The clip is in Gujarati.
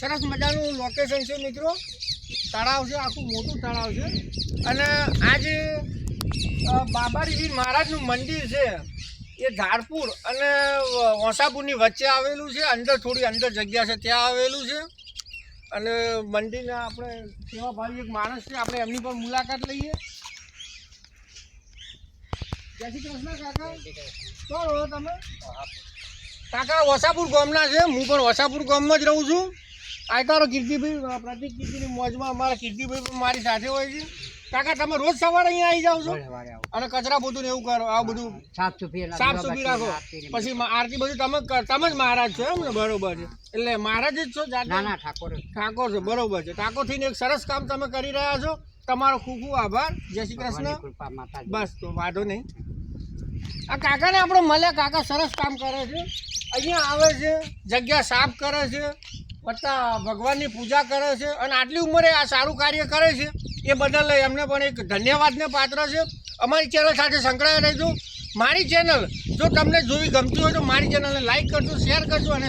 સરસ મજાનું લોકેશન છે મિત્રો. તળાવ છે, આખું મોટું તળાવ છે. અને આજે બાબારીજી મહારાજનું મંદિર છે એ ધારપુર અને વસાપુરની વચ્ચે આવેલું છે. અંદર થોડી અંદર જગ્યા છે ત્યાં આવેલું છે. અને મંદિરના આપણે સેવાભાવી એક માણસ છે, આપણે એમની પણ મુલાકાત લઈએ. જય શ્રી કૃષ્ણ કાકા. કોણ હો તમે? કાકા વસાપુર ગામના છે. હું પણ વસાપુર ગામમાં જ રહું છું. આ તારો કીર્તિભાઈ પ્રતિક કીર્તિની મોજમાં અમારા કીર્તિભાઈ પણ મારી સાથે હોય છે. કાકા તમે રોજ સવારે અહીંયા આવી જાઓ છો અને કચરા બધું ને એવું કરો, આવું બધું સાફ સુફી રાખો, પછી આરતી બધું તમે જ મહારાજ છો એમ ને? બરોબર છે. એટલે મહારાજ જ છો? ઠાકોર છો, બરોબર છે. ઠાકોર થઈને એક સરસ કામ તમે કરી રહ્યા છો. તમારો ખૂબ ખૂબ આભાર. જય શ્રી કૃષ્ણ. બસ તો વાંધો નહીં. આ કાકાને આપણે મળ્યા. કાકા સરસ કામ કરે છે. અહીંયા આવે છે, જગ્યા સાફ કરે છે, વત્તા ભગવાનની પૂજા કરે છે. અને આટલી ઉંમરે આ સારું કાર્ય કરે છે એ બદલ એમને પણ એક ધન્યવાદને પાત્ર છે. અમારી ચેનલ સાથે સંકળાયેલા રહેજો. મારી ચેનલ જો તમને જોવી ગમતી હોય તો મારી ચેનલને લાઈક કરજો, શેર કરજો અને